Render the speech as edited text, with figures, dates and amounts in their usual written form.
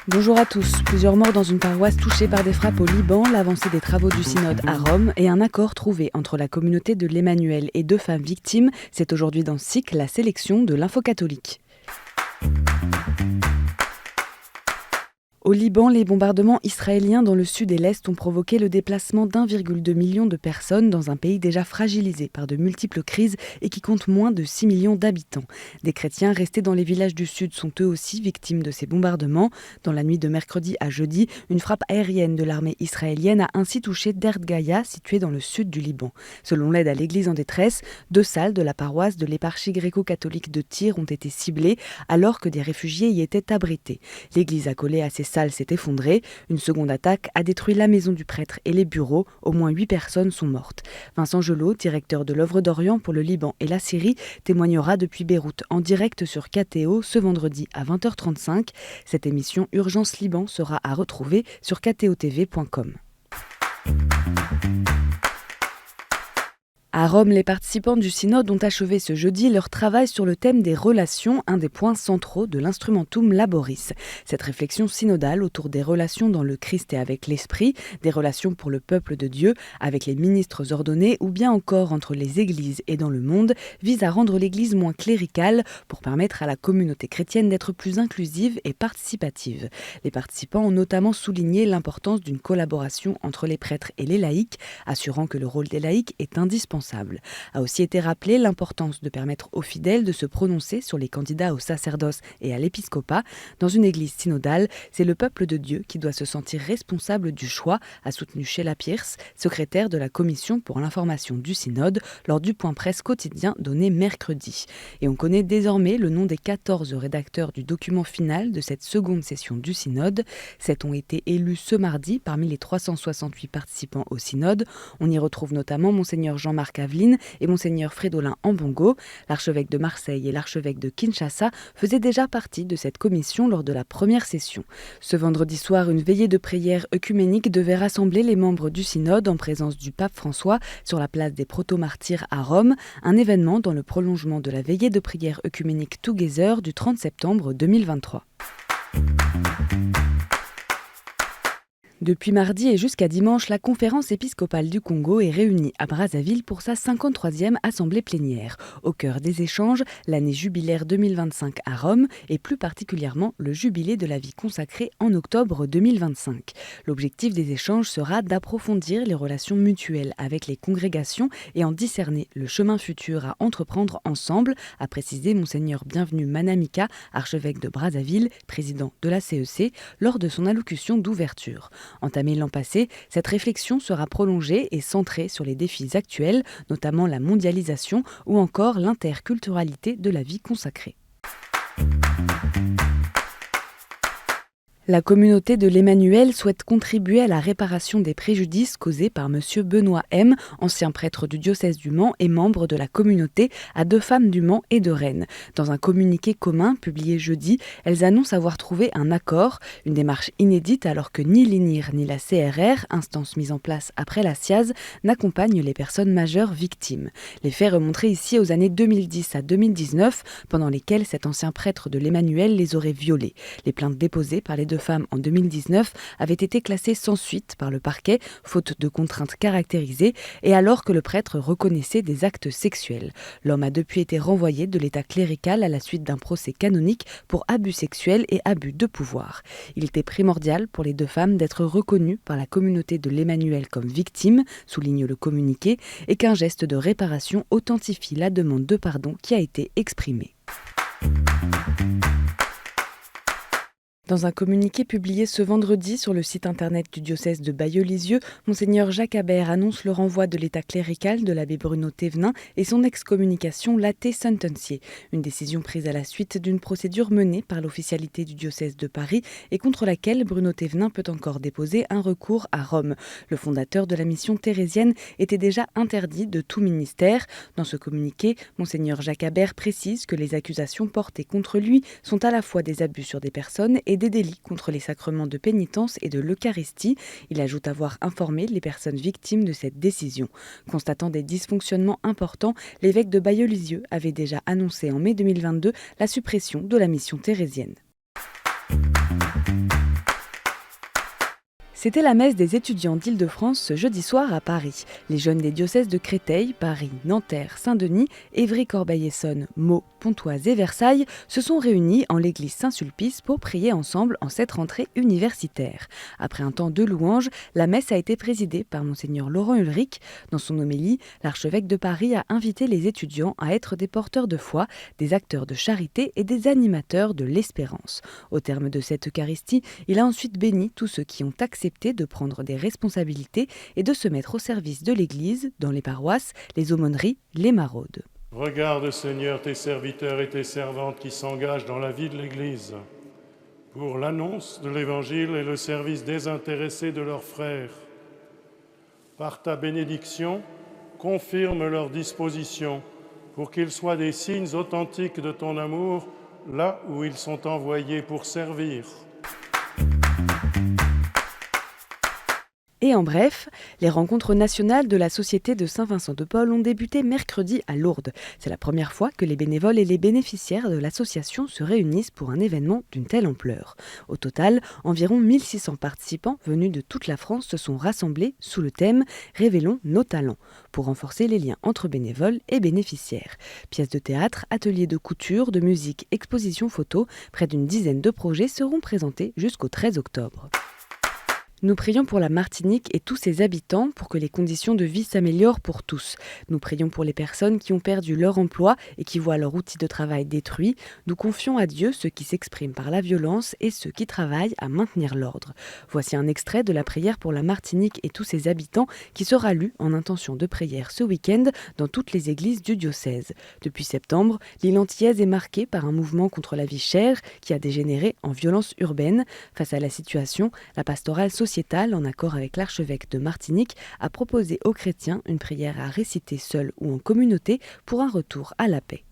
Bonjour à tous. Plusieurs morts dans une paroisse touchée par des frappes au Liban, l'avancée des travaux du synode à Rome et un accord trouvé entre la communauté de l'Emmanuel et 2 femmes victimes. C'est aujourd'hui dans SIC la sélection de l'info catholique. Au Liban, les bombardements israéliens dans le sud et l'est ont provoqué le déplacement d'1,2 million de personnes dans un pays déjà fragilisé par de multiples crises et qui compte moins de 6 millions d'habitants. Des chrétiens restés dans les villages du sud sont eux aussi victimes de ces bombardements. Dans la nuit de mercredi à jeudi, une frappe aérienne de l'armée israélienne a ainsi touché Derd Gaya, situé dans le sud du Liban. Selon l'aide à l'église en détresse, 2 salles de la paroisse de l'éparchie gréco-catholique de Tyr ont été ciblées alors que des réfugiés y étaient abrités. L'église accolée à ces salles s'est effondrée. Une seconde attaque a détruit la maison du prêtre et les bureaux. Au moins 8 personnes sont mortes. Vincent Gelot, directeur de l'œuvre d'Orient pour le Liban et la Syrie, témoignera depuis Beyrouth en direct sur KTO ce vendredi à 20h35. Cette émission Urgence Liban sera à retrouver sur ktotv.com. À Rome, les participants du synode ont achevé ce jeudi leur travail sur le thème des relations, un des points centraux de l'Instrumentum Laboris. Cette réflexion synodale autour des relations dans le Christ et avec l'Esprit, des relations pour le peuple de Dieu, avec les ministres ordonnés ou bien encore entre les églises et dans le monde, vise à rendre l'Église moins cléricale pour permettre à la communauté chrétienne d'être plus inclusive et participative. Les participants ont notamment souligné l'importance d'une collaboration entre les prêtres et les laïcs, assurant que le rôle des laïcs est indispensable. A aussi été rappelé l'importance de permettre aux fidèles de se prononcer sur les candidats au sacerdoce et à l'épiscopat. Dans une église synodale, c'est le peuple de Dieu qui doit se sentir responsable du choix, a soutenu Sheila Pierce, secrétaire de la commission pour l'information du synode, lors du point presse quotidien donné mercredi. Et on connaît désormais le nom des 14 rédacteurs du document final de cette seconde session du synode. 7 ont été élus ce mardi parmi les 368 participants au synode. On y retrouve notamment Monseigneur Jean-Marc Aveline et Monseigneur Fridolin Ambongo. L'archevêque de Marseille et l'archevêque de Kinshasa faisaient déjà partie de cette commission lors de la première session. Ce vendredi soir, une veillée de prière œcuménique devait rassembler les membres du synode en présence du pape François sur la place des proto-martyrs à Rome, un événement dans le prolongement de la veillée de prière œcuménique Together du 30 septembre 2023. Depuis mardi et jusqu'à dimanche, la conférence épiscopale du Congo est réunie à Brazzaville pour sa 53e assemblée plénière. Au cœur des échanges, l'année jubilaire 2025 à Rome et plus particulièrement le jubilé de la vie consacrée en octobre 2025. L'objectif des échanges sera d'approfondir les relations mutuelles avec les congrégations et en discerner le chemin futur à entreprendre ensemble, a précisé Monseigneur Bienvenu Manamika, archevêque de Brazzaville, président de la CEC, lors de son allocution d'ouverture. Entamée l'an passé, cette réflexion sera prolongée et centrée sur les défis actuels, notamment la mondialisation ou encore l'interculturalité de la vie consacrée. La communauté de l'Emmanuel souhaite contribuer à la réparation des préjudices causés par M. Benoît M., ancien prêtre du diocèse du Mans et membre de la communauté, à 2 femmes du Mans et de Rennes. Dans un communiqué commun publié jeudi, elles annoncent avoir trouvé un accord, une démarche inédite alors que ni l'INIR ni la CRR, instance mise en place après la SIAZ, n'accompagnent les personnes majeures victimes. Les faits remonteraient ici aux années 2010 à 2019, pendant lesquels cet ancien prêtre de l'Emmanuel les aurait violées. Les plaintes déposées par les 2 femmes en 2019 avaient été classées sans suite par le parquet, faute de contraintes caractérisées, et alors que le prêtre reconnaissait des actes sexuels. L'homme a depuis été renvoyé de l'état clérical à la suite d'un procès canonique pour abus sexuels et abus de pouvoir. Il était primordial pour les 2 femmes d'être reconnues par la communauté de l'Emmanuel comme victimes, souligne le communiqué, et qu'un geste de réparation authentifie la demande de pardon qui a été exprimée. Dans un communiqué publié ce vendredi sur le site internet du diocèse de Bayeux-Lisieux, Monseigneur Jacques Habert annonce le renvoi de l'état clérical de l'abbé Bruno Thévenin et son excommunication late sentenciée, une décision prise à la suite d'une procédure menée par l'officialité du diocèse de Paris et contre laquelle Bruno Thévenin peut encore déposer un recours à Rome. Le fondateur de la mission thérésienne était déjà interdit de tout ministère. Dans ce communiqué, Monseigneur Jacques Habert précise que les accusations portées contre lui sont à la fois des abus sur des personnes et des délits contre les sacrements de pénitence et de l'Eucharistie. Il ajoute avoir informé les personnes victimes de cette décision. Constatant des dysfonctionnements importants, l'évêque de Bayeux-Lisieux avait déjà annoncé en mai 2022 la suppression de la mission thérésienne. C'était la messe des étudiants d'Île-de-France ce jeudi soir à Paris. Les jeunes des diocèses de Créteil, Paris, Nanterre, Saint-Denis, Évry-Corbeil-Essonnes, Meaux, Pontoise et Versailles se sont réunis en l'église Saint-Sulpice pour prier ensemble en cette rentrée universitaire. Après un temps de louange, la messe a été présidée par Monseigneur Laurent Ulrich. Dans son homélie, l'archevêque de Paris a invité les étudiants à être des porteurs de foi, des acteurs de charité et des animateurs de l'espérance. Au terme de cette Eucharistie, il a ensuite béni tous ceux qui ont accepté de prendre des responsabilités et de se mettre au service de l'Église, dans les paroisses, les aumôneries, les maraudes. Regarde, Seigneur, tes serviteurs et tes servantes qui s'engagent dans la vie de l'Église pour l'annonce de l'Évangile et le service désintéressé de leurs frères. Par ta bénédiction, confirme leurs dispositions pour qu'ils soient des signes authentiques de ton amour là où ils sont envoyés pour servir. Et en bref, les rencontres nationales de la Société de Saint-Vincent-de-Paul ont débuté mercredi à Lourdes. C'est la première fois que les bénévoles et les bénéficiaires de l'association se réunissent pour un événement d'une telle ampleur. Au total, environ 1600 participants venus de toute la France se sont rassemblés sous le thème « Révélons nos talents » pour renforcer les liens entre bénévoles et bénéficiaires. Pièces de théâtre, ateliers de couture, de musique, expositions photos, près d'une dizaine de projets seront présentés jusqu'au 13 octobre. Nous prions pour la Martinique et tous ses habitants pour que les conditions de vie s'améliorent pour tous. Nous prions pour les personnes qui ont perdu leur emploi et qui voient leur outil de travail détruit. Nous confions à Dieu ceux qui s'expriment par la violence et ceux qui travaillent à maintenir l'ordre. Voici un extrait de la prière pour la Martinique et tous ses habitants qui sera lu en intention de prière ce week-end dans toutes les églises du diocèse. Depuis septembre, l'île antillaise est marquée par un mouvement contre la vie chère qui a dégénéré en violence urbaine. Face à la situation, la pastorale sociétale, en accord avec l'archevêque de Martinique, a proposé aux chrétiens une prière à réciter seul ou en communauté pour un retour à la paix.